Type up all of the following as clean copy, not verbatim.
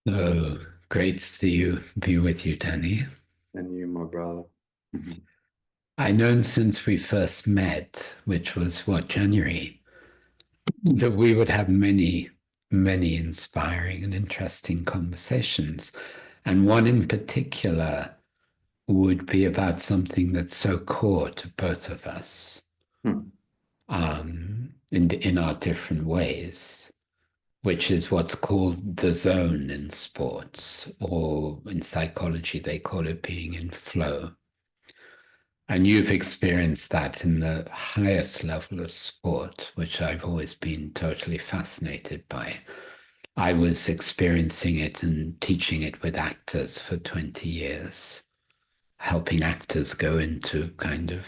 Oh, great to see you, be with you, Danny. And you, my brother. Mhm. I known since we first met, which was what, January, that we would have many, many inspiring and interesting conversations. And one in particular would be about something that's so core to both of us, Hmm. in our different ways, which is what's called the zone in sports, or in psychology, they call it being in flow. And you've experienced that in the highest level of sport, which I've always been totally fascinated by. I was experiencing it and teaching it with actors for 20 years, helping actors go into kind of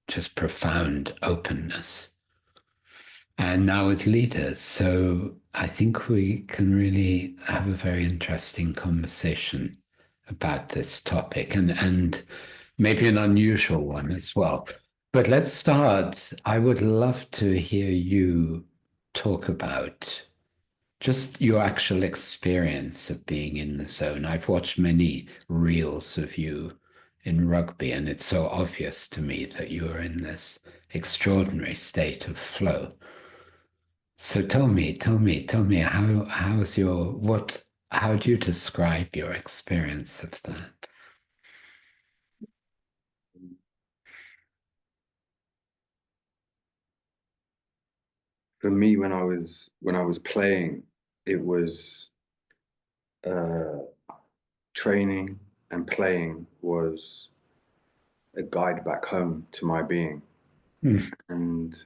just profound openness. And now with leaders. So I think we can really have a very interesting conversation about this topic and maybe an unusual one as well. But let's start. I would love to hear you talk about just your actual experience of being in the zone. I've watched many reels of you in rugby, and it's so obvious to me that you are in this extraordinary state of flow. So tell me, how's your what? How do you describe your experience of that? For me, when I was playing, it was uh, training and playing was a guide back home to my being, Mm, and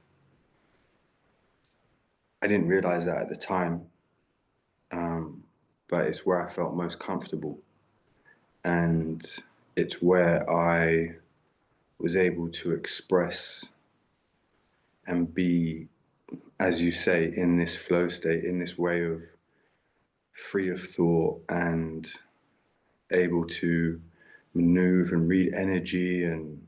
I didn't realize that at the time. But it's where I felt most comfortable, and it's where I was able to express and be, as you say, in this flow state, in this way of free of thought and able to maneuver and read energy and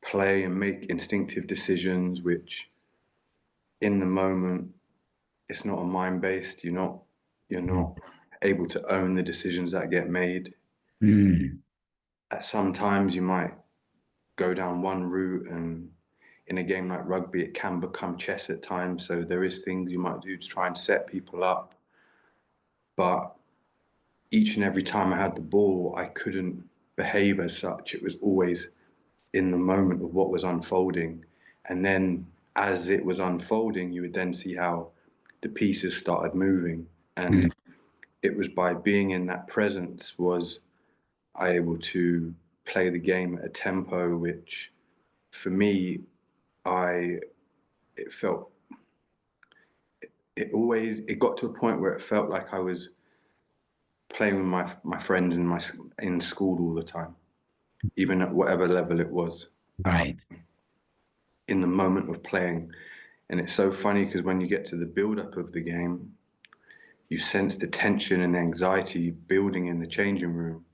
play and make instinctive decisions, which in the moment it's not a mind based. You're not mm, able to own the decisions that get made. mm, At some times you might go down one route, and in a game like rugby it can become chess at times. So there is things you might do to try and set people up. But each and every time I had the ball, I couldn't behave as such. It was always in the moment of what was unfolding. And then as it was unfolding, you would then see how the pieces started moving. mm, And it was by being in that presence was I able to play the game at a tempo which for me I it felt it got to a point where it felt like I was playing with my friends in school all the time, even at whatever level it was. right. In the moment of playing. And it's so funny because when you get to the build up of the game, you sense the tension and anxiety building in the changing room.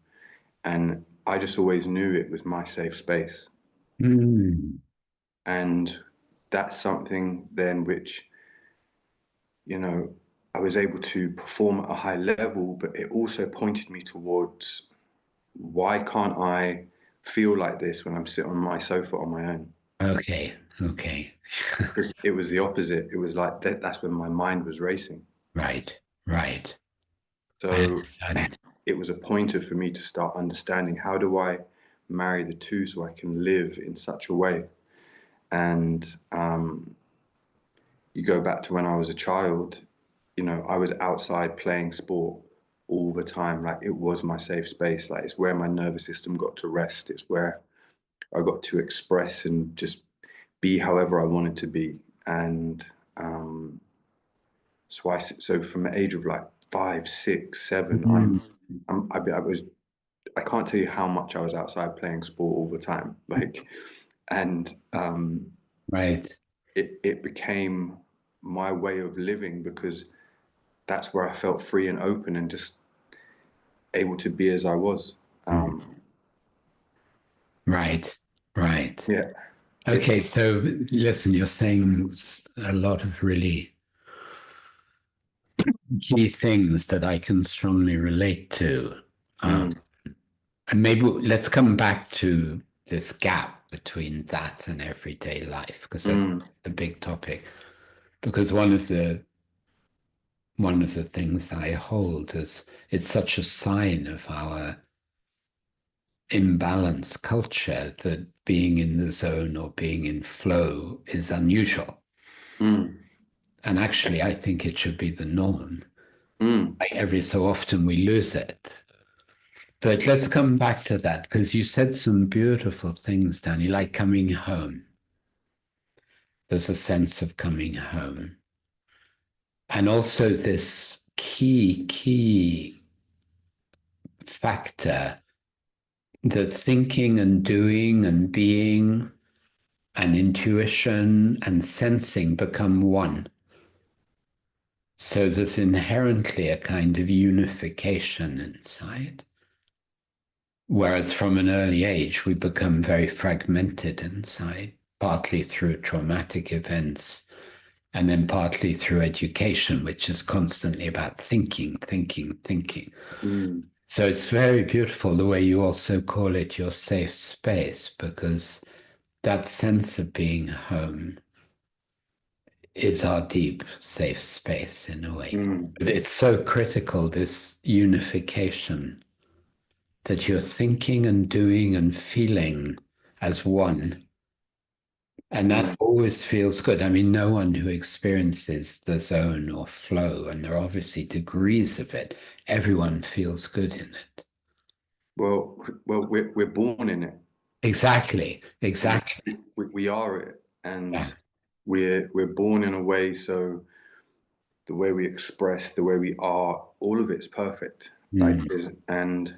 And I just always knew it was my safe space. Mm, And that's something then which, you know, I was able to perform at a high level, but it also pointed me towards why can't I feel like this when I'm sitting on my sofa on my own? okay, okay. Because it was the opposite. It was like that's when my mind was racing. Right, right. I So understand. it was a pointer for me to start understanding how do I marry the two so I can live in such a way. And you go back to when I was a child, I was outside playing sport all the time. Like it was my safe space. Like it's where my nervous system got to rest. It's where I got to express and just be however I wanted to be. And um, so from the age of like 5, 6, 7, Mm, I was I can't tell you how much I was outside playing sport all the time. Like, and right. it became my way of living because that's where I felt free and open and just able to be as I was. Mm, Um, right, right. yeah, Okay, it's so listen, you're saying a lot of really key things that I can strongly relate to. Um, Mm, and maybe let's come back to this gap between that and everyday life, because that's mm, a big topic. Because one of the things I hold is it's such a sign of our imbalanced culture that being in the zone or being in flow is unusual. mm, And actually, I think it should be the norm. mm, Like every so often we lose it. But let's come back to that because you said some beautiful things, Danny, like coming home. There's a sense of coming home. And also this key factor that thinking and doing and being and intuition and sensing become one. So there's inherently a kind of unification inside. Whereas from an early age, we become very fragmented inside, partly through traumatic events, and then partly through education, which is constantly about thinking, thinking, thinking. mm. So it's very beautiful the way you also call it your safe space, because that sense of being home is our deep safe space in a way. Mm, It's so critical, this unification, that you're thinking and doing and feeling as one. And that mm. always feels good. I mean, no one who experiences the zone or flow, and there are obviously degrees of it, everyone feels good in it. We're born in it. Exactly, You know, exactly. we are it, and Yeah. we're born in a way so the way we express, the way we are, all of it's perfect. Like, Mm, and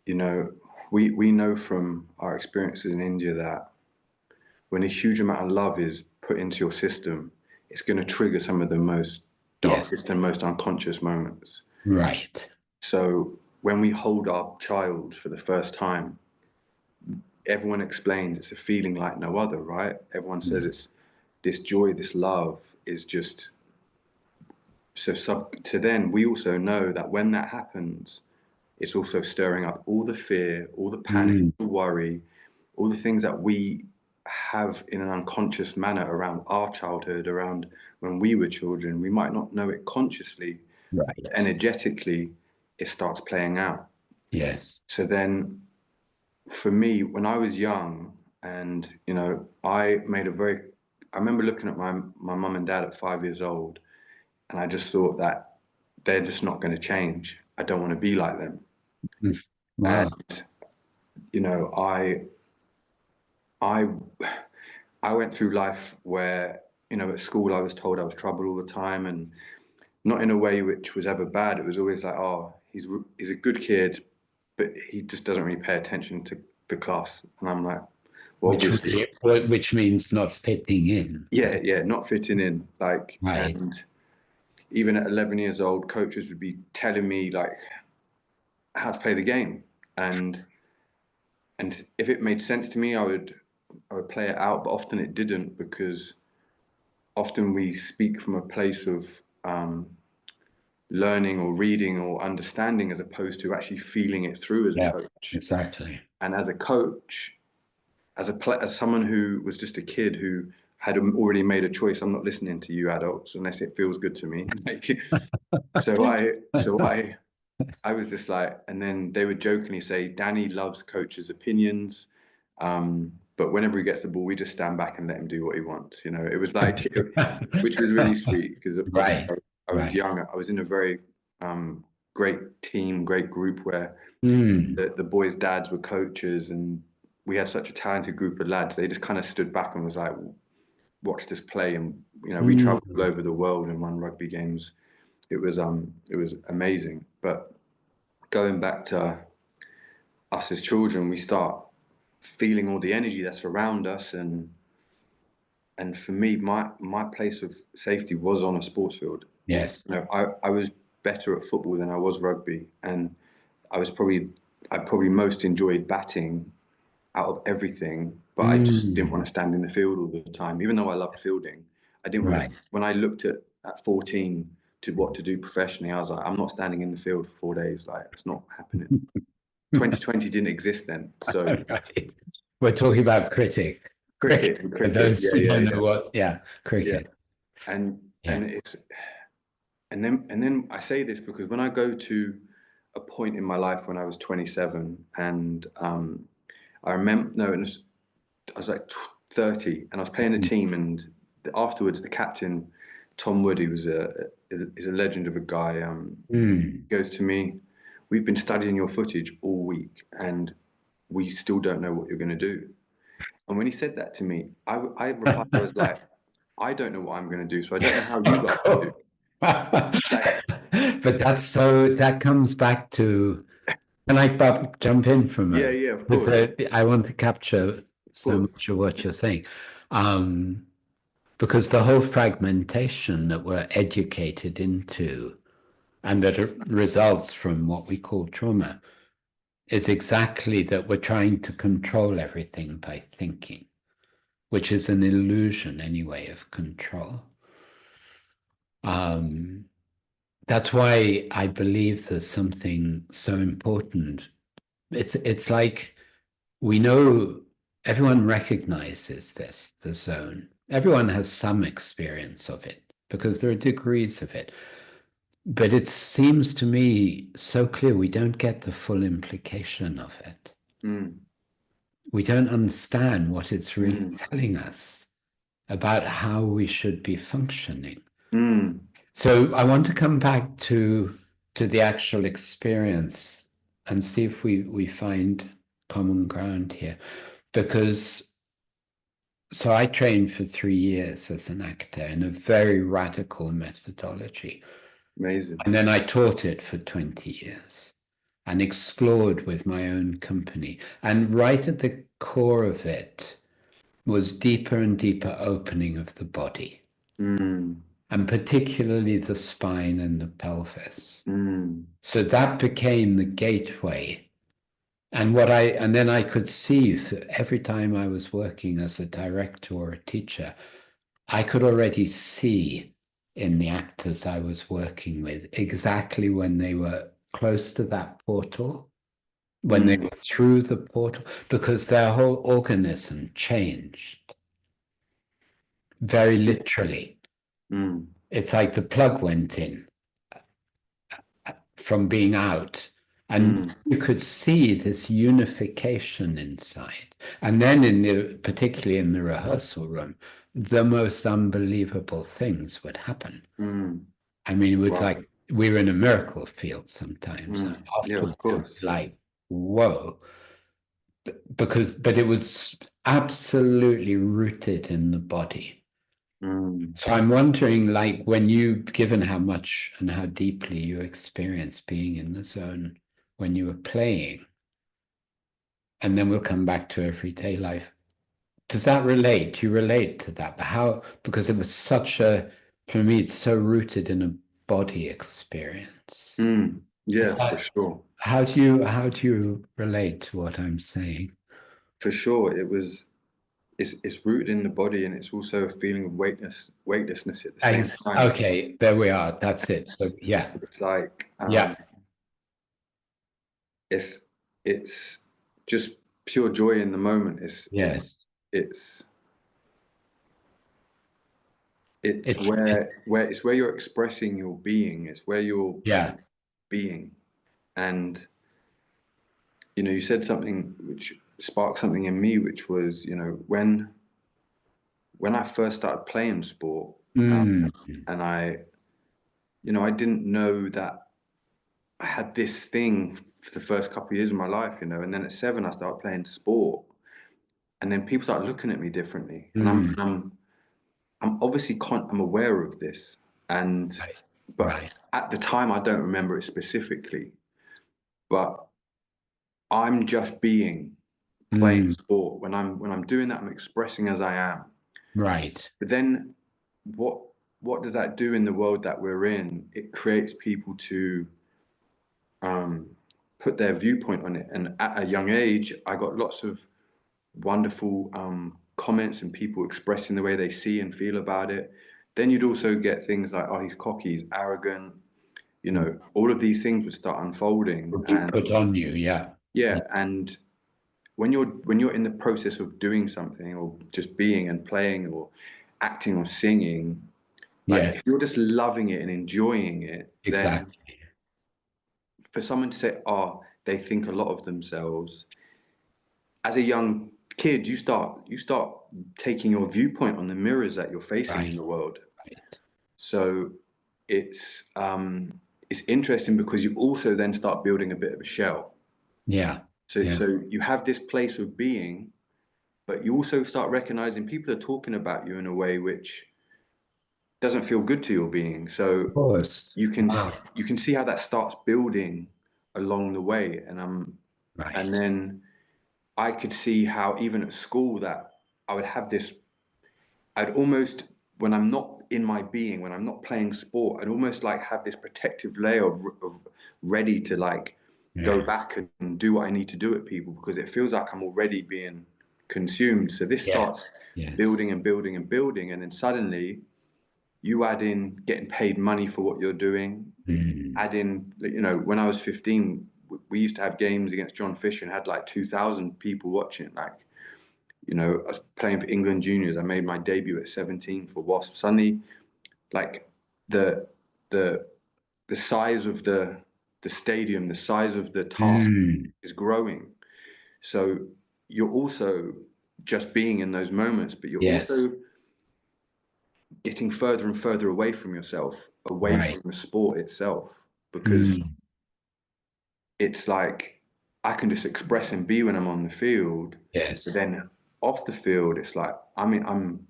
you know, we know from our experiences in India that when a huge amount of love is put into your system, it's going to trigger some of the most yes, darkest and most unconscious moments. right. So when we hold our child for the first time, everyone explains it's a feeling like no other, right? Everyone says Mm, it's this joy, this love is just so then we also know that when that happens, it's also stirring up all the fear, all the panic, mm, all the worry, all the things that we have in an unconscious manner around our childhood, around when we were children. We might not know it consciously, but right. energetically, it starts playing out. Yes. So then for me, when I was young, and I made a very, I remember looking at my mum and dad at 5 years old, and I just thought that they're just not going to change. I don't want to be like them. Mm, And wow. you know, I I went through life where at school I was told I was trouble all the time, and not in a way which was ever bad. It was always like, oh, he's a good kid, but he just doesn't really pay attention to the class. And I'm like, well, Which obviously, which means not fitting in. yeah, yeah, not fitting in. Like, Right. and even at 11 years old, coaches would be telling me like how to play the game, and if it made sense to me, I would play it out. But often it didn't, because often we speak from a place of um, learning or reading or understanding as opposed to actually feeling it through as a Yeah, coach. exactly. And as a coach, as someone who was just a kid who had already made a choice, I'm not listening to you adults unless it feels good to me. Like, so I was just like, and then they would jokingly say, Danny loves coaches' opinions. But whenever he gets the ball, we just stand back and let him do what he wants. It was like, which was really sweet, because obviously Right. I was Right. young. I was in a very great team, great group where Mm, the boys' dads were coaches, and we had such a talented group of lads. They just kind of stood back and was like, watch this play. And we traveled all mm, over the world and won rugby games. It was amazing. But going back to us as children, we start feeling all the energy that's around us, and for me, my place of safety was on a sports field. yes. I was better at football than I was rugby, and I was probably I probably most enjoyed batting out of everything, but I just didn't want Mm, to stand in the field all the time. Even though I loved fielding, I didn't want to. right. When I looked at 14, to what to do professionally. I was like, I'm not standing in the field for 4 days. Like, it's not happening. 2020 didn't exist then. So Right. We're talking about cricket. For cricket. those Yeah, who yeah, don't yeah, know what, yeah, yeah. cricket. And Yeah. it's and then I say this because when I go to a point in my life when I was 27, and I remember no, I was like 30, and I was playing a team, and afterwards the captain, Tom Wood, who was is a legend of a guy, Mm. goes to me, "We've been studying your footage all week, and we still don't know what you're going to do." And when he said that to me, I replied, I was like, "I don't know what I'm going to do, so I don't know how you Of guys do." course. Like, But that's so that comes back to, can I jump in for a yeah, moment? yeah, of Because course, I want to capture of so course. much of what you're saying. Um, because the whole fragmentation that we're educated into and that results from what we call trauma is exactly that we're trying to control everything by thinking, which is an illusion anyway of control. Um, that's why I believe there's something so important. It's like we know everyone recognizes this, the zone. Everyone has some experience of it because there are degrees of it. But it seems to me so clear we don't get the full implication of it. Mm, We don't understand what it's really mm, telling us about how we should be functioning. mm. So I want to come back to the actual experience and see if we find common ground here. Because so I trained for 3 years as an actor in a very radical methodology. Amazing. And then I taught it for 20 years and explored with my own company. And right at the core of it was deeper and deeper opening of the body, Mm, and particularly the spine and the pelvis. mm, So that became the gateway. And then I could see every time I was working as a director or a teacher, I could already see in the actors I was working with exactly when they were close to that portal, when they mm, were through the portal, because their whole organism changed very literally. mm, It's like the plug went in from being out. And mm, you could see this unification inside. And then particularly in the rehearsal room, the most unbelievable things would happen. mm. I mean, it was Wow. like we were in a miracle field sometimes. And Mm. Yeah, afterwards, of it was course. like, whoa, but it was absolutely rooted in the body. Mm, So I'm wondering, like, when you, given how much and how deeply you experienced being in the zone when you were playing, and then we'll come back to everyday life. Does that relate? Do you relate to that? But how? Because it was such a, for me, it's so rooted in a body experience. mm. Is Yeah, for that, sure. how do you relate to what I'm saying? For sure. It's rooted in the body, and it's also a feeling of weightlessness at the same time. Okay, there we are. That's it. So yeah, It's like yeah, it's it's just pure joy in the moment. yes. It's it's It's where you're expressing your being. It's where you're yeah. being. And you said something which sparked something in me, which was, when I first started playing sport, uh, Mm, and I didn't know that I had this thing for the first couple of years of my life, and then at 7 I started playing sport, and then people started looking at me differently, and mm, I'm obviously I'm aware of this, and right, but right. at the time I don't remember it specifically, but I'm just being playing Mm, sport. When I'm doing that, I'm expressing as I am. right. But then what what does that do in the world that we're in? It creates people to um, put their viewpoint on it. And at a young age, I got lots of wonderful comments and people expressing the way they see and feel about it. then you'd also get things like, oh, he's cocky, he's arrogant. You know, all of these things would start unfolding, Would be and put on you, yeah. yeah, and when you're in the process of doing something or just being and playing or acting or singing, like Yeah, if you're just loving it and enjoying it, then exactly. for someone to say, oh, they think a lot of themselves, as a young kid, you start taking your viewpoint on the mirrors that you're facing in Right, the world. right. So it's it's interesting because you also then start building a bit of a shell. Yeah, So yeah. so you have this place of being, but you also start recognizing people are talking about you in a way which doesn't feel good to your being. So Of course. you can Wow. you can see how that starts building along the way, and Right. then I could see how even at school that I would have this. I'd almost, when I'm not in my being, when I'm not playing sport, I'd almost like have this protective layer of ready to like go Yeah. back and do what I need to do at people because it feels like I'm already being consumed. So this Yes. starts Yes. building and building and building, and then suddenly you add in getting paid money for what you're doing. Mm. Add in, you know, when I was 15, we used to have games against John Fisher and had like 2,000 people watching. Like, you know, I was playing for England juniors. I made my debut at 17 for Wasp. Suddenly, like the the the size of the stadium, the size of the task Mm. is growing. So you're also just being in those moments, but you're Yes. also getting further and further away from yourself, away Right. from the sport itself, because Mm. it's like I can just express and be when I'm on the field, but Yes. then off the field, it's like I'm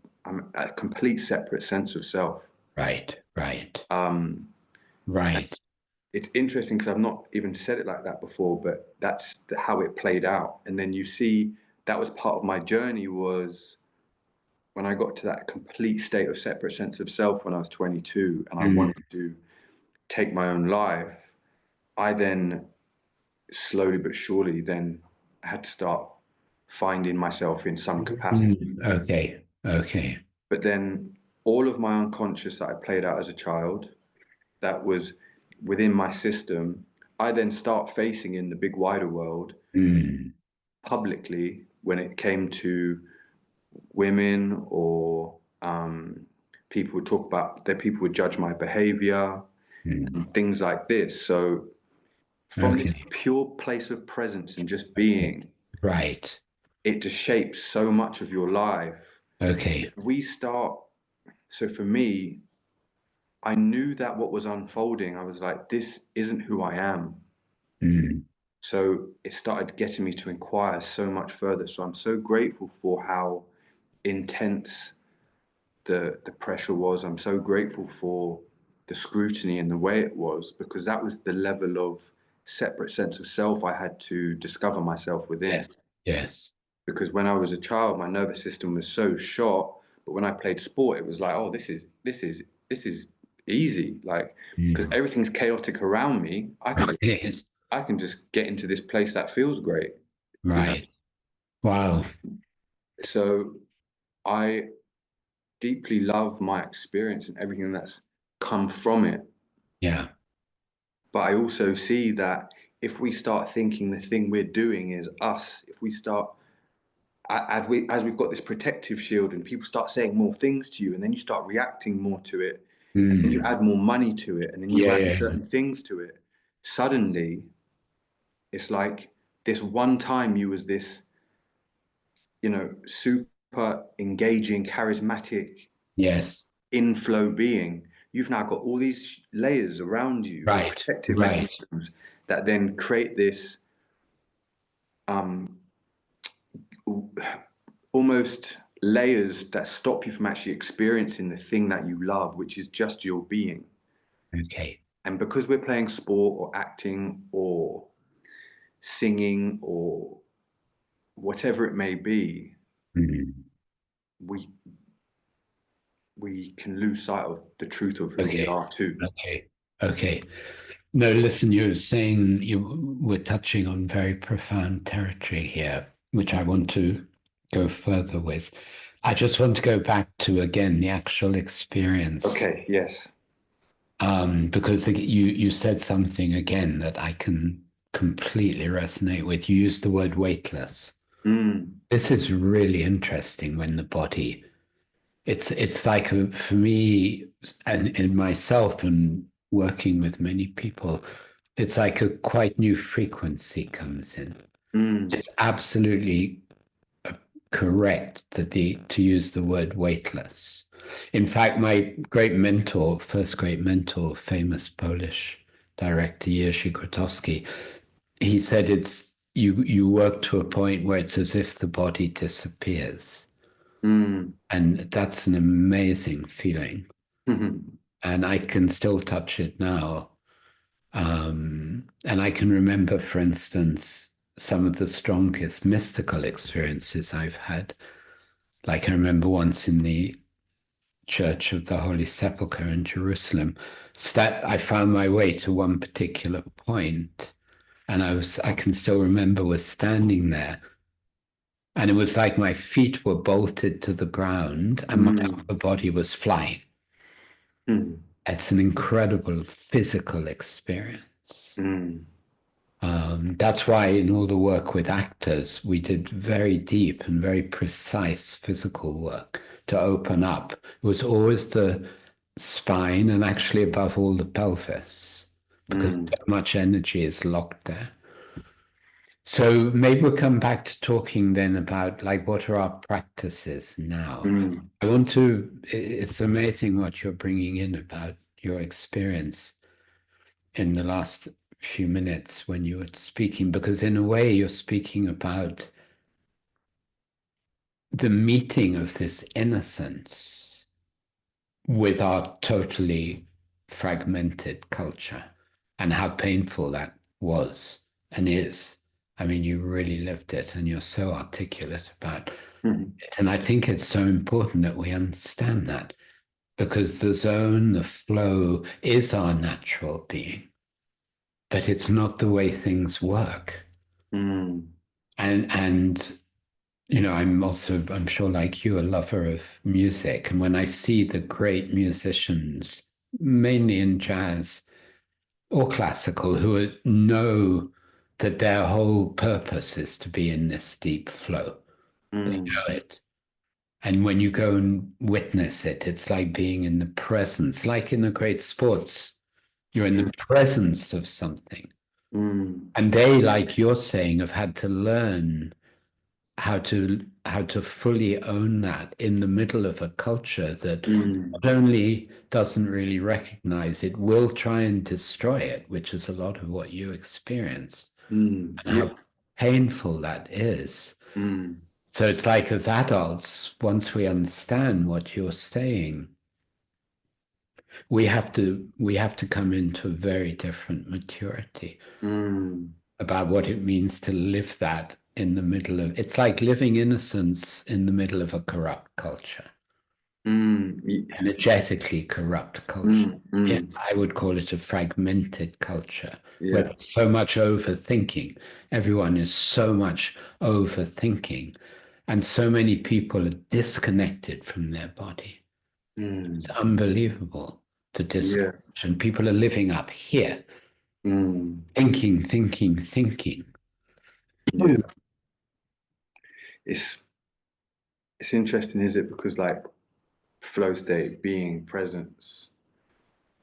a complete separate sense of self. Right. Right. Um, Right. it's interesting because I've not even said it like that before, but that's how it played out. And then you see that was part of my journey was when I got to that complete state of separate sense of self when I was 22 and I Mm. wanted to take my own life. I then slowly but surely then had to start finding myself in some capacity. Mm. Okay. Okay. But then all of my unconscious that I played out as a child, that was within my system, I then start facing in the big wider world Mm. publicly when it came to women or people would talk about that people would judge my behavior Mm. and things like this. So from this Okay. pure place of presence and just Okay. being, Right. it just shapes so much of your life. Okay. We start, so for me, I knew that what was unfolding, I was like, this isn't who I am. Mm. So it started getting me to inquire so much further. So I'm so grateful for how intense the pressure was. I'm so grateful for the scrutiny and the way it was because that was the level of separate sense of self I had to discover myself within. Yes. Yes. Because when I was a child, my nervous system was so shot. But when I played sport, it was like, oh, this is easy. Like because Mm. everything's chaotic around me, Yes. I can just get into this place that feels great, you know. Right. Wow. So I deeply love my experience and everything that's come from it. Yeah. But I also see that if we start thinking the thing we're doing is us, if we start as we've got this protective shield and people start saying more things to you and then you start reacting more to it and then you Mm. add more money to it and then you Yeah. add Yeah. certain things to it, suddenly it's like this one time you was this, you know, super engaging, charismatic Yes. inflow being. You've now got all these layers around you of Right. protective Right. mechanisms that then create this um, almost layers that stop you from actually experiencing the thing that you love, which is just your being. Okay. And because we're playing sport or acting or singing or whatever it may be, Mm. we we can lose sight of the truth of who we Okay. are too. Okay. Okay. No, listen, you're saying you were touching on very profound territory here, which I want to go further with. I just want to go back to again the actual experience, Okay, yes. because you said something again that I can completely resonate with. You used the word weightless. Mm, This is really interesting when the body. It's like for me and in myself and working with many people, it's like a quite new frequency comes in. mm, It's absolutely correct that to use the word weightless. In fact, my great mentor, first great mentor, famous Polish director Jerzy Grotowski, he said you work to a point where it's as if the body disappears. mm, And that's an amazing feeling. mhm, And I can still touch it now. And I can remember, for instance, some of the strongest mystical experiences I've had. Like I remember once in the Church of the Holy Sepulchre in Jerusalem, I found my way to one particular point, and I can still remember was standing there, and it was like my feet were bolted to the ground and my mm, upper body was flying. mm, It's an incredible physical experience. mm, That's why in all the work with actors, we did very deep and very precise physical work to open up. It was always the spine and actually above all the pelvis because mm, so much energy is locked there. So maybe we'll come back to talking then about like what are our practices now. mm, I want to, it's amazing what you're bringing in about your experience in the last few minutes when you were speaking, because in a way you're speaking about the meeting of this innocence with our totally fragmented culture and how painful that was and is. I mean, you really lived it and you're so articulate about mm, it. And I think it's so important that we understand that because the zone, the flow is our natural being, but it's not the way things work. mm, And you know, I'm sure like you, a lover of music. And when I see the great musicians, mainly in jazz or classical, know that their whole purpose is to be in this deep flow. They mm, know it. And when you go and witness it, it's like being in the presence, like in the great sports. You're in the presence of something. mm, And they, like you're saying, have had to learn how to fully own that in the middle of a culture that mm, not only doesn't really recognize it, will try and destroy it, which is a lot of what you experienced, mm, and yeah, how painful that is. mm, So it's like as adults, once we understand what you're saying, we have to come into a very different maturity mm, about what it means to live that in the middle of it's like living innocence in the middle of a corrupt culture, energetically corrupt culture. mm, Yeah, mm, I would call it a fragmented culture where yeah, there's so much overthinking. Everyone is so much overthinking, and so many people are disconnected from their body. It's mm, unbelievable the yeah, disconnection. People are living up here, mm, thinking, thinking, thinking. yeah. It's it's interesting, is it? Because like flow state, being, presence,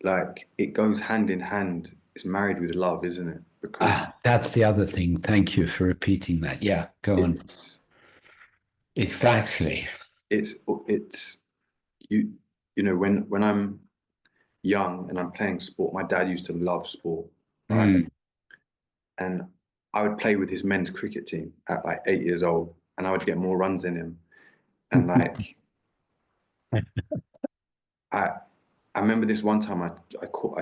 like it goes hand in hand. It's married with love, isn't it? Because That's the other thing. Thank you for repeating that. Yeah, go on. it's Exactly. it's you you know when I'm young and I'm playing sport, my dad used to love sport, right? Mm. And I would play with his men's cricket team at like 8 years old, and I would get more runs than him. And like I I remember this one time I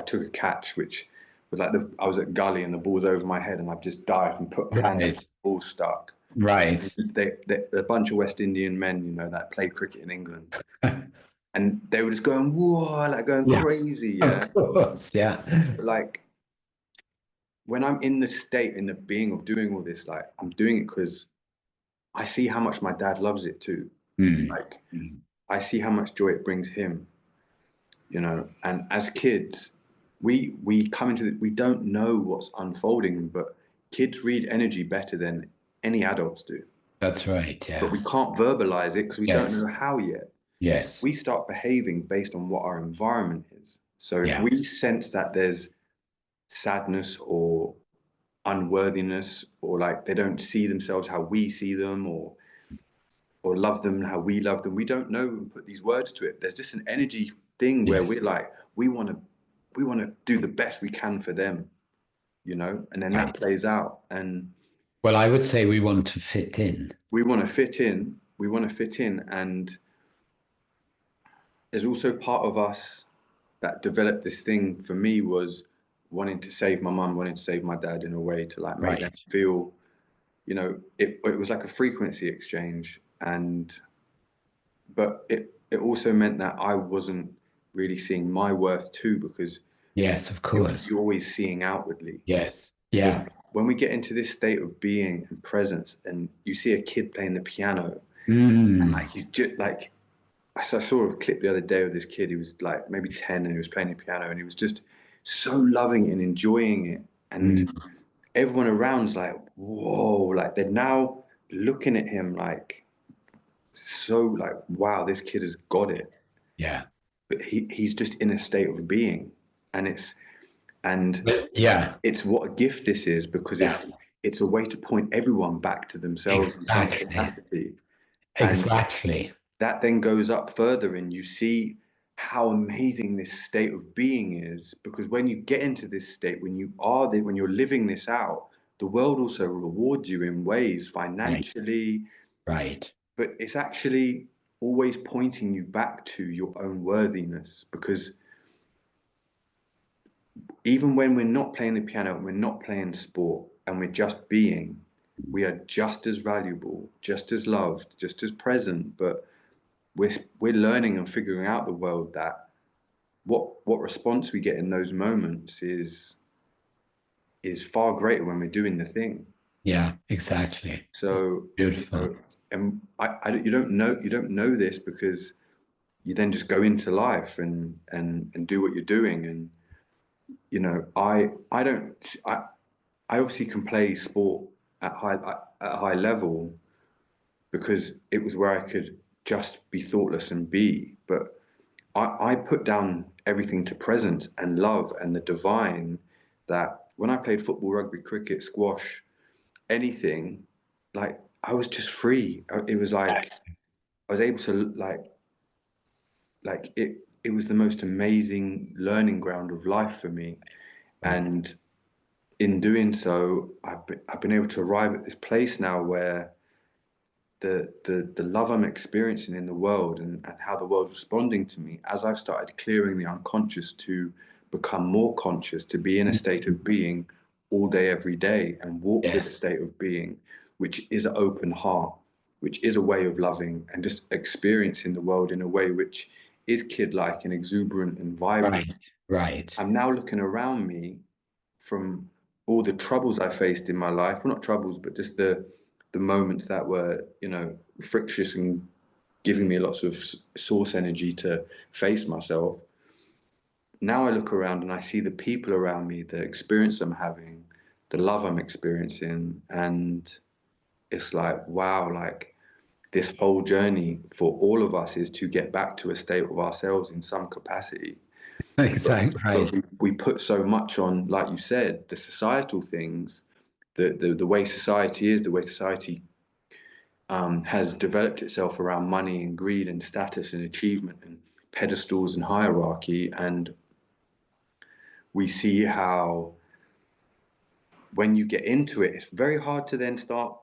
took a catch which was like I was at gully and the ball's over my head and I've just dived and put my hand up, Right, the ball stuck. And right. they're a bunch of West Indian men, that play cricket in England, and they were just going whoa, like going Yeah, crazy, yeah. of course. Yeah. But like when I'm in the state, in the being of doing all this, like I'm doing it because I see how much my dad loves it too. Mm. Like, I see how much joy it brings him, you know. And as kids, we come into we don't know what's unfolding, but kids read energy better than any adults do. That's right. But Yeah. we can't verbalize it because we don't Yes. know how yet. Yes. We start behaving based on what our environment is. So if Yeah. we sense that there's sadness or unworthiness, or like they don't see themselves how we see them, or love them how we love them, we don't know and put these words to it. There's just an energy thing where Yes. we're like, we want to do the best we can for them, you know, and then that Right. plays out. And Well, I would say we want to fit in. we want to fit in. We want to fit in. And there's also part of us that developed this thing for me was wanting to save my mum, wanting to save my dad in a way to like make them Right. feel, you know, it was like a frequency exchange. And but it also meant that I wasn't really seeing my worth too, because Yes, of it was course. you always seeing outwardly. Yes. But Yeah. when we get into this state of being and presence, and you see a kid playing the piano, and like Mm. he's just like, I saw a clip the other day of this kid. He was like maybe 10 and he was playing the piano and he was just so loving it and enjoying it. And Mm. everyone around's like, whoa, like they're now looking at him like, so like, wow, this kid has got it. Yeah. But he's just in a state of being. And and Yeah. it's what a gift this is, because Yeah. it's a way to point everyone back to themselves in some Exactly. capacity. And Exactly. that then goes up further and you see how amazing this state of being is, because when you get into this state, when you are there, when you're living this out, the world also rewards you in ways Right. financially, Right. but it's actually always pointing you back to your own worthiness. Because even when we're not playing the piano, we're not playing sport, and we're just being, we are just as valuable, just as loved, just as present. But we're learning and figuring out the world that what response we get in those moments is far greater when we're doing the thing. Yeah, exactly. So, you Beautiful. know, and you don't know this, because you then just go into life and do what you're doing. And you know, I don't I obviously can play sport at a high level, because it was where I could just be thoughtless and be. But I put down everything to presence and love and the divine, that when I played football, rugby, cricket, squash, anything, like I was just free. It was like I was able to like it was the most amazing learning ground of life for me. And in doing so, I've been able to arrive at this place now where the love I'm experiencing in the world, and how the world's responding to me, as I've started clearing the unconscious to become more conscious, to be in a state of being all day, every day, and walk with a Yes. state of being, which is an open heart, which is a way of loving and just experiencing the world in a way which is kid-like and exuberant and vibrant. Right. Right. I'm now looking around me from all the troubles I faced in my life. Well, not troubles, but just the moments that were, you know, frictious and giving me lots of source energy to face myself. Now I look around and I see the people around me, the experience I'm having, the love I'm experiencing, and it's like, wow, like this whole journey for all of us is to get back to a state of ourselves in some capacity. But, Exactly. but Right. we put so much on, like you said, the societal things, the way society is, the way society has developed itself around money and greed and status and achievement and pedestals and hierarchy. And we see how when you get into it, it's very hard to then start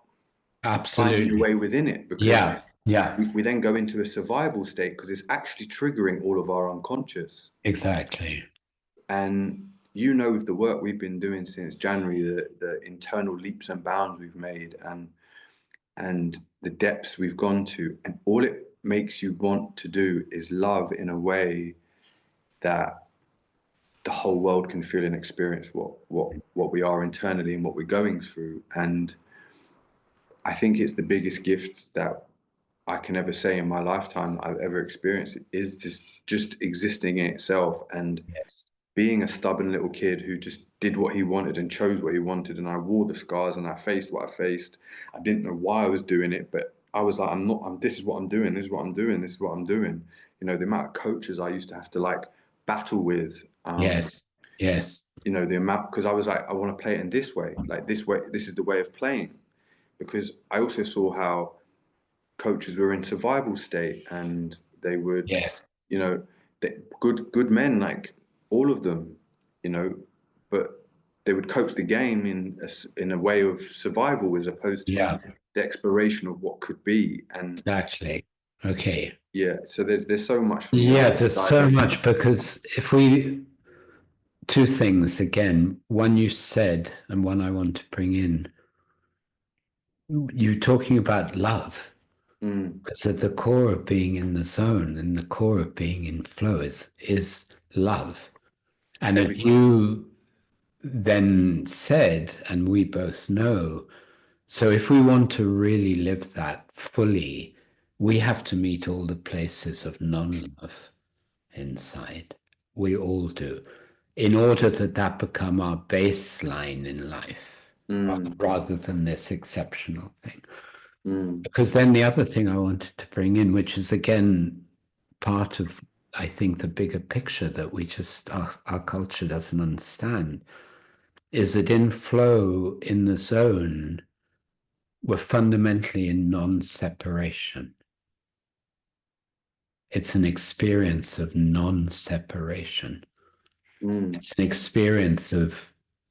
finding your Absolutely. way within it, because Yeah. Yeah. we then go into a survival state, because it's actually triggering all of our unconscious. Exactly. And you know, with the work we've been doing since January, the internal leaps and bounds we've made, and the depths we've gone to, and all it makes you want to do is love in a way that the whole world can feel and experience what we are internally and what we're going through. And I think it's the biggest gift that I can ever say in my lifetime that I've ever experienced is just existing in itself and Yes. being a stubborn little kid who just did what he wanted and chose what he wanted. And I wore the scars and I faced what I faced. I didn't know why I was doing it, but I was like, this is what I'm doing. This is what I'm doing. This is what I'm doing. You know, the amount of coaches I used to have to like battle with, Yes. Yes. you know, the amount, because I was like, I want to play it in this way, this is the way of playing. Because I also saw how coaches were in survival state and they would, Yes. you know, good men, like all of them, you know, but they would coach the game in a way of survival as opposed to Yeah. the exploration of what could be. And Exactly. Okay. yeah, so there's so much for me I Yeah, could there's dive so in. much because if we, two things again, one you said and one I want to bring in, you talking about love. Mm, Because at the core of being in the zone and the core of being in flow is love. And as everything. you then said, and we both know, so if we want to really live that fully, we have to meet all the places of non-love inside. We all do, in order that that become our baseline in life, Mm, rather than this exceptional thing. mm, Because then the other thing I wanted to bring in, which is again part of, I think, the bigger picture that we just, our culture doesn't understand, is that in flow, in the zone, we're fundamentally in non-separation. It's an experience of non-separation. mm, It's an experience of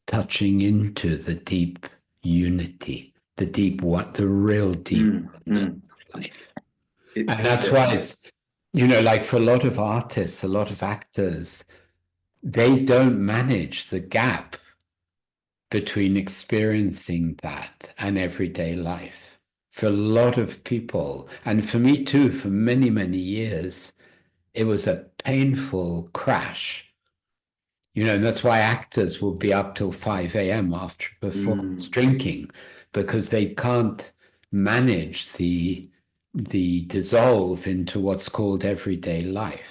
touching into the deep unity, the deep what, the real deep mm, oneness mm. of life. It, And that's yeah. why it's, like for a lot of artists, a lot of actors, they don't manage the gap between experiencing that and everyday life. For a lot of people, and for me too, for many, many years, it was a painful crash. And that's why actors will be up till 5 a.m. after a performance Mm, drinking, because they can't manage the dissolve into what's called everyday life.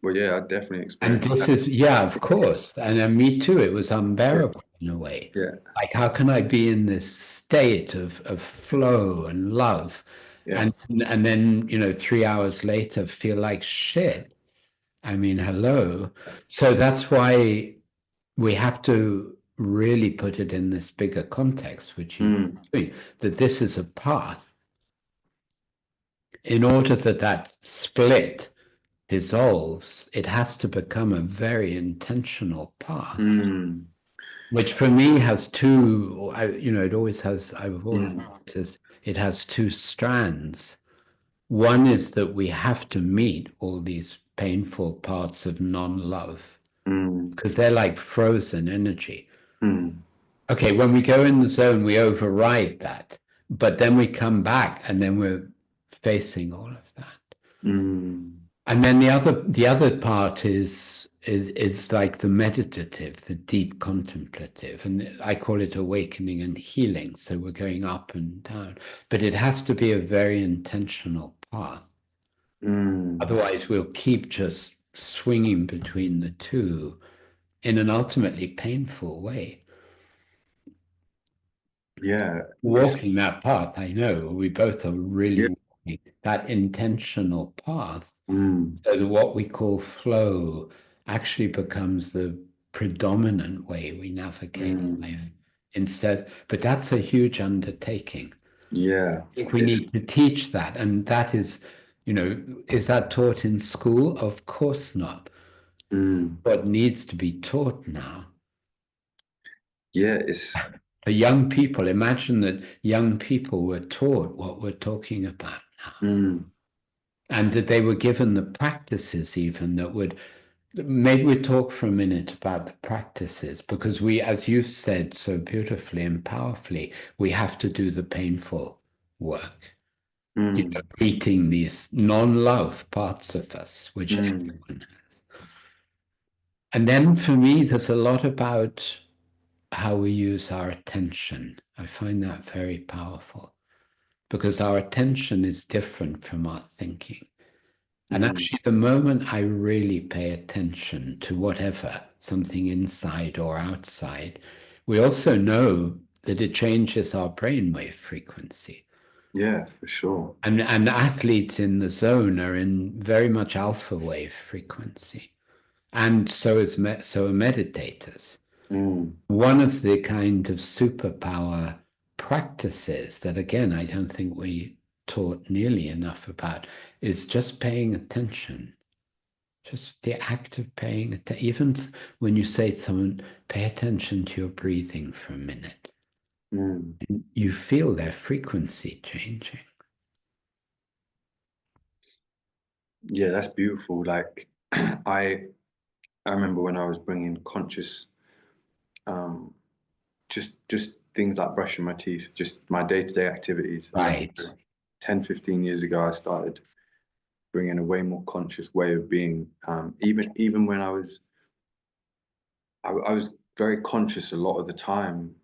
well, yeah, I definitely And experienced this that. is, yeah, of course. And me too, it was unbearable in a way. Yeah, Like, how can I be in this state of flow and love? yeah, And then, 3 hours later, feel like shit. I mean, hello. So that's why we have to really put it in this bigger context, which you mm, doing, that this is a path. In order that that split dissolves, it has to become a very intentional path, mm, which for me has two, it always has, I've always mm, noticed it has two strands. One is that we have to meet all these painful parts of non-love mm, because they're like frozen energy. mm, Okay, when we go in the zone, we override that, but then we come back and then we're facing all of that. mm, And then the other part is like the meditative, the deep contemplative, and I call it awakening and healing. So we're going up and down, but it has to be a very intentional path. mm. Otherwise, we'll keep just swinging between the two in an ultimately painful way. Yeah, it's Walking that path, I know we both are yeah, really walking that intentional path. mm, So that what we call flow actually becomes the predominant way we navigate life mm, instead. But that's a huge undertaking. yeah, I think we it's need to teach that. And that is that taught in school? Of course not. mm, What needs to be taught now. yeah, it's For young people, imagine that young people were taught what we're talking about now. mm, And that they were given the practices even that would maybe we talk for a minute about the practices because we, as you've said so beautifully and powerfully, we have to do the painful work. mm, Meeting these non-love parts of us, which mm, everyone has. And then for me, there's a lot about how we use our attention. I find that very powerful. because our attention is different from our thinking. And Mm, actually, the moment I really pay attention to whatever, something inside or outside, we also know that it changes our brainwave frequency. yeah, for sure. And athletes in the zone are in very much alpha wave frequency. And so are meditators. Mm, One of the kind of superpower practices that, again, I don't think we taught nearly enough about is just paying attention. Just the act of paying attention. Even when you say to someone, pay attention to your breathing for a minute, mm. and you feel their frequency changing. Yeah, that's beautiful. Like I remember when I was bringing conscious, um, just things like brushing my teeth, just my day-to-day activities. I Right. remember 10, 15 years ago, I started bringing a way more conscious way of being. Even when I was very conscious a lot of the time,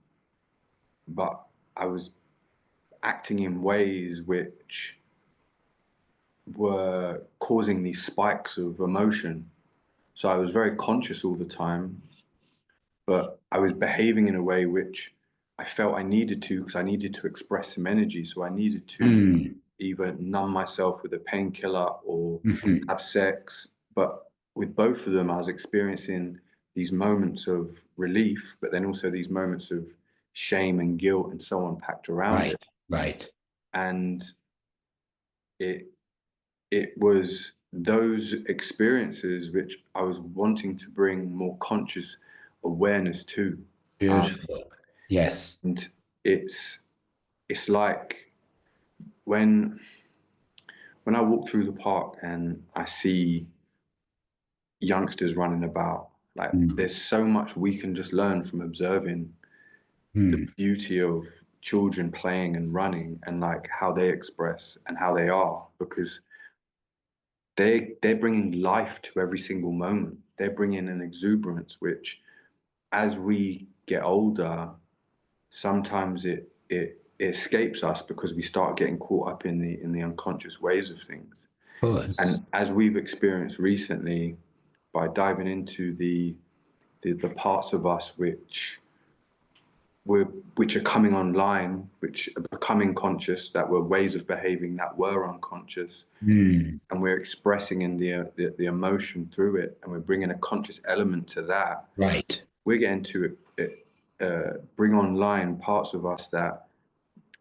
but I was acting in ways which were causing these spikes of emotion. So I was very conscious all the time, but I was behaving in a way which I felt I needed to because I needed to express some energy. So I needed to Mm. either numb myself with a painkiller or Mhm. have sex. But with both of them, I was experiencing these moments of relief, but then also these moments of shame and guilt and so on packed around Right. it. Right. And it it was those experiences which I was wanting to bring more conscious awareness to. Um, Beautiful. Yes. and it's it's like when when I walk through the park and I see youngsters running about, like Mm. there's so much we can just learn from observing the Mm. beauty of children playing and running and like how they express and how they are because they're bringing life to every single moment. They're bringing an exuberance which as we get older sometimes it escapes us because we start getting caught up in the unconscious ways of things. Of course. And as we've experienced recently, by diving into the parts of us were which are coming online, which are becoming conscious, that were ways of behaving that were unconscious, Mm. and we're expressing in the emotion through it, and we're bringing a conscious element to that. Right. We're getting to bring online parts of us that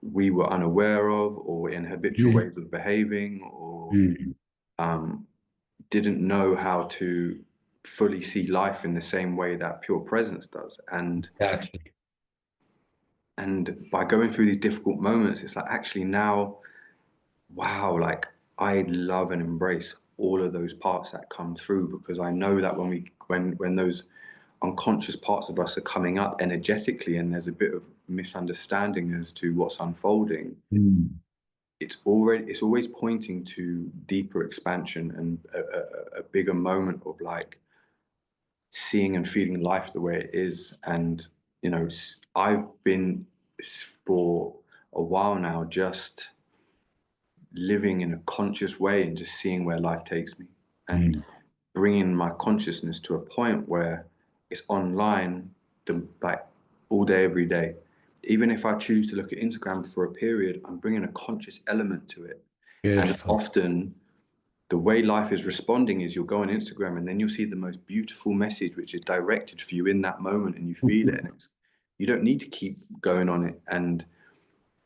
we were unaware of, or in habitual Mm. ways of behaving, or Mm. um, didn't know how to fully see life in the same way that pure presence does. Exactly. And by going through these difficult moments, it's like actually now, wow, like I love and embrace all of those parts that come through because I know that when those unconscious parts of us are coming up energetically and there's a bit of misunderstanding as to what's unfolding, Mm. it's always pointing to deeper expansion and a bigger moment of like seeing and feeling life the way it is. And you know, I've been for a while now just living in a conscious way and just seeing where life takes me and Mm. bringing my consciousness to a point where it's online like all day every day. Even if I choose to look at Instagram for a period, I'm bringing a conscious element to it. And Beautiful. often the way life is responding is you'll go on Instagram and then you'll see the most beautiful message which is directed for you in that moment and you feel it and it's you don't need to keep going on it. And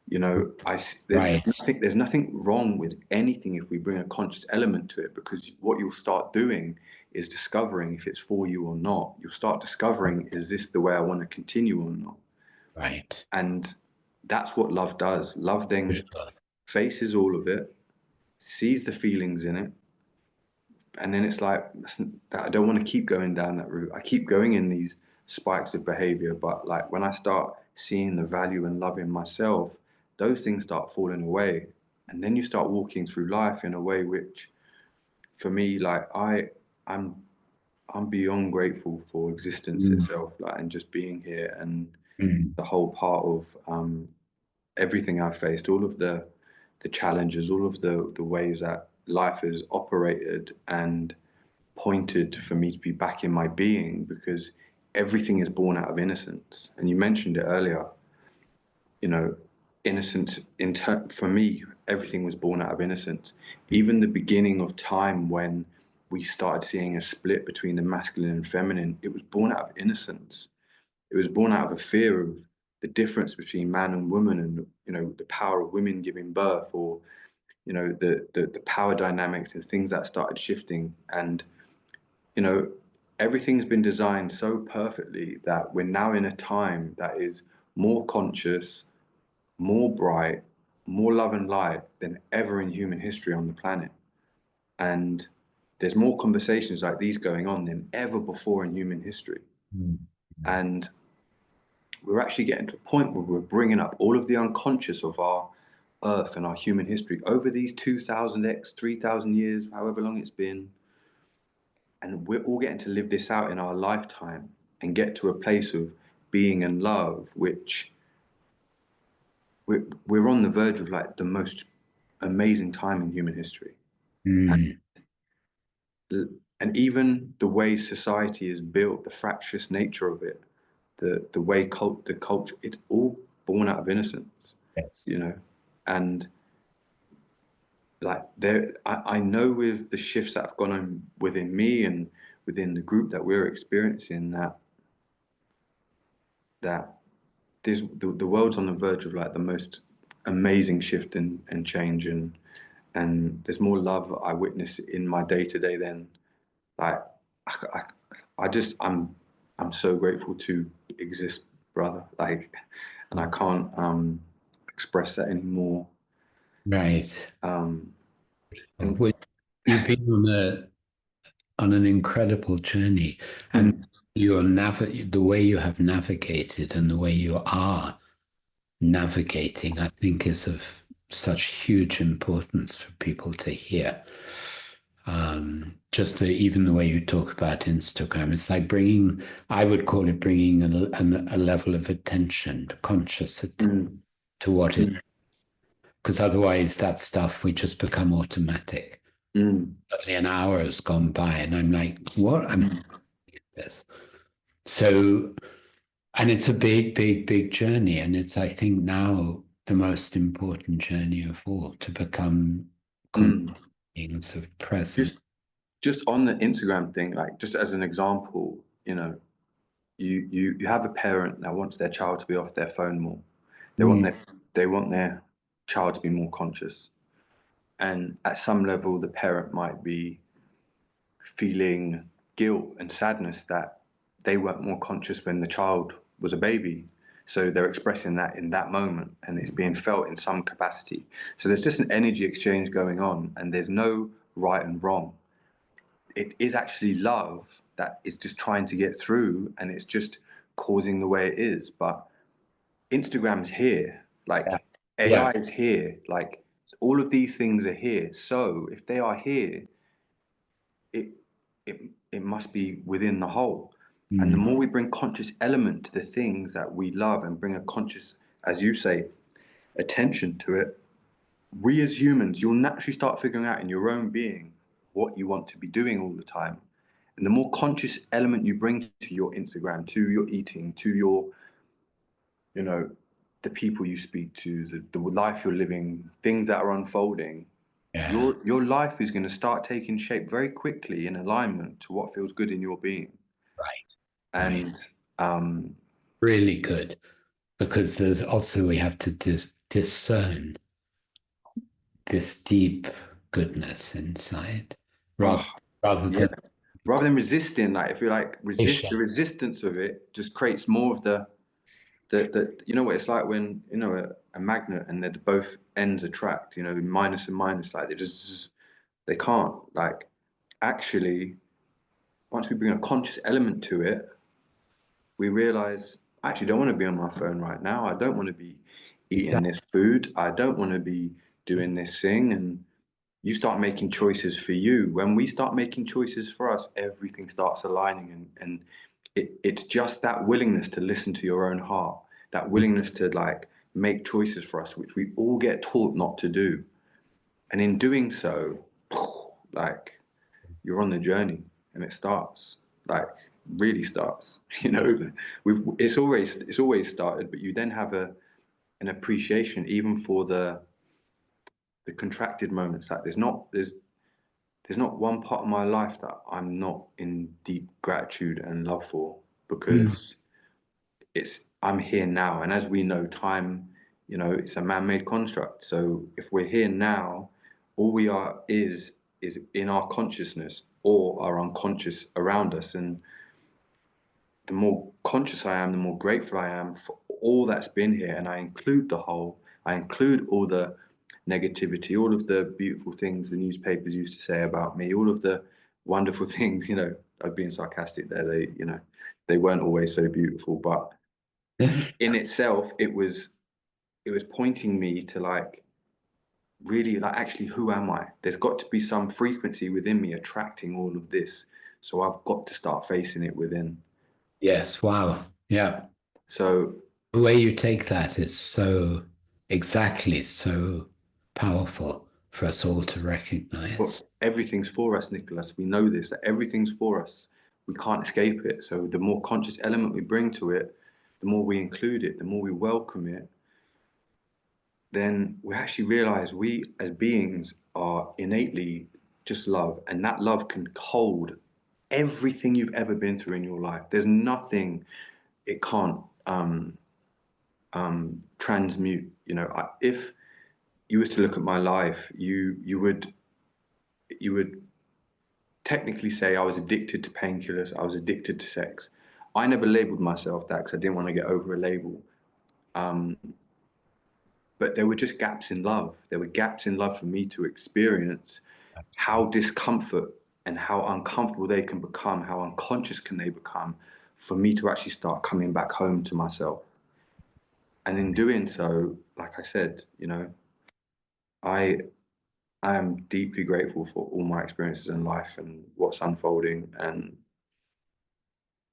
you know, Right. there's nothing wrong with anything if we bring a conscious element to it, because what you'll start doing is discovering if it's for you or not. You'll start discovering, is this the way I want to continue or not? Right. And that's what love does. Love then Beautiful. faces all of it, sees the feelings in it, and then it's like I don't want to keep going down that route. I keep going in these spikes of behavior, but like when I start seeing the value and love in myself, those things start falling away, and then you start walking through life in a way which, for me, like I'm I'm beyond grateful for existence Mm. itself, like and just being here and Mm. the whole part of everything I've faced, all of the the challenges, all of the ways that life has operated and pointed for me to be back in my being, because everything is born out of innocence. And you mentioned it earlier, you know, innocence for me, everything was born out of innocence. Even the beginning of time, when we started seeing a split between the masculine and feminine, it was born out of innocence. It was born out of a fear of the difference between man and woman, and the power of women giving birth, or the power dynamics and things that started shifting. And you know everything's been designed so perfectly that we're now in a time that is more conscious, more bright, more love and light than ever in human history on the planet. And there's more conversations like these going on than ever before in human history. Mm. And we're actually getting to a point where we're bringing up all of the unconscious of our earth and our human history over these 2000x 3000 years, however long it's been. And we're all getting to live this out in our lifetime and get to a place of being and love, which we're on the verge of like the most amazing time in human history. Mm. And even the way society is built, the fractious nature of it, the way the culture, it's all born out of innocence, Yes. you know. And like I know with the shifts that have gone on within me and within the group that we're experiencing, that the world's on the verge of like the most amazing shift and change, and there's more love I witness in my day to day than like I, I'm so grateful to exist, brother. Like, and I can't express that anymore. Right. Um, and Well, you've been on an incredible journey, and mm, the way you have navigated and the way you are navigating, I think, is of such huge importance for people to hear. Just even the way you talk about Instagram, it's like I would call it bringing a level of attention, conscious attention mm, to what is, mm, because otherwise that stuff we just become automatic. mm, Only an hour has gone by, and I'm like, what? I'm mm, this. So, and it's a big, big, big journey, and it's, I think, now the most important journey of all to become mm. beings of presence. just just on the Instagram thing, like just as an example, you have a parent that wants their child to be off their phone more. They want Mm, their child to be more conscious. And at some level, the parent might be feeling guilt and sadness that they weren't more conscious when the child was a baby. So they're expressing that in that moment, and it's being felt in some capacity. So there's just an energy exchange going on, and there's no right and wrong. It is actually love that is just trying to get through, and it's just causing the way it is. But Instagram's here, yeah, like yeah. AI is here, like all of these things are here. So if they are here, it it must be within the whole. And the Mm, more we bring conscious element to the things that we love and bring a conscious, as you say, attention to it, we as humans, you'll naturally start figuring out in your own being what you want to be doing all the time. And the more conscious element you bring to your Instagram, to your eating, to your, you know, the people you speak to, the life you're living, things that are unfolding, yeah, your life is going to start taking shape very quickly in alignment to what feels good in your being. right, right. And um, Really good. Because there's also, we have to discern this deep goodness inside rather, oh, rather yeah, than rather than resisting, like if you like resist, the patient. resistance of it just creates more of the you know what it's like when a magnet and they're both ends attract, minus and minus, like they can't, like, actually, once we bring a conscious element to it, we realize I actually don't want to be on my phone right now. I don't want to be eating Exactly. this food. I don't want to be doing this thing. And you start making choices for you. When we start making choices for us, everything starts aligning. And it's just that willingness to listen to your own heart, that willingness to like make choices for us, which we all get taught not to do. And in doing so, like you're on the journey and it starts, like really starts. You know, it's always started, but you then have an appreciation even for the contracted moments. Like there's not one part of my life that I'm not in deep gratitude and love for, Mm. because I'm here now. And as we know, time, it's a man-made construct. So if we're here now, all we are is in our consciousness or our unconscious around us. And the more conscious I am, the more grateful I am for all that's been here. And I include all the negativity, all of the beautiful things the newspapers used to say about me, all of the wonderful things, I'm being sarcastic there. They weren't always so beautiful, but in itself, it was pointing me to like really like actually who am I? There's got to be some frequency within me attracting all of this. So I've got to start facing it within. Yes, wow. Yeah. So The way you take that is so exactly so powerful for us all to well, recognize. everything's for us, Nicholas. We know this, that everything's for us. We can't escape it. So the more conscious element we bring to it, the more we include it, the more we welcome it, then we actually realize we as beings are innately just love. And that love can hold everything you've ever been through in your life. There's nothing it can't transmute. If you was to look at my life, you would technically say I was addicted to painkillers. I was addicted to sex. I never labeled myself that because I didn't want to get over a label. But there were just gaps in love. There were gaps in love for me to experience how discomfort and how uncomfortable they can become, how unconscious can they become, for me to actually start coming back home to myself. And in doing so, like I said, I I am deeply grateful for all my experiences in life and what's unfolding, and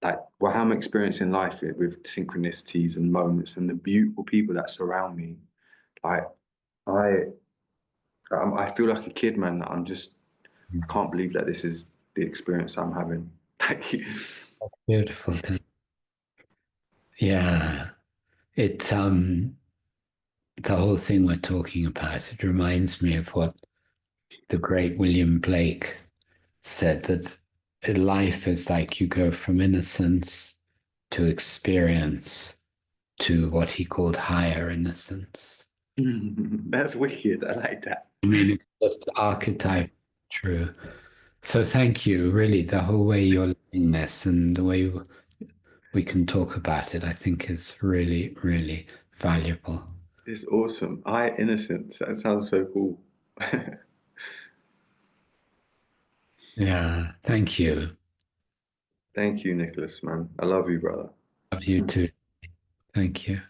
like how I'm experiencing life with synchronicities and moments and the beautiful people that surround me. Like I I feel like a kid, man. I can't believe that this is the experience I'm having. Thank you. Beautiful. Yeah. It's the whole thing we're talking about, it reminds me of what the great William Blake said, that life is like you go from innocence to experience to what he called higher innocence. That's wicked. I like that. I mean, it's just archetype true. So thank you, really, the whole way you're living this and the way we can talk about it, I think is really, really valuable. It's awesome. High innocence. That sounds so cool. Yeah, thank you. Thank you, Nicholas, man. I love you, brother. Love you too. Thank you.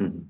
Mhm.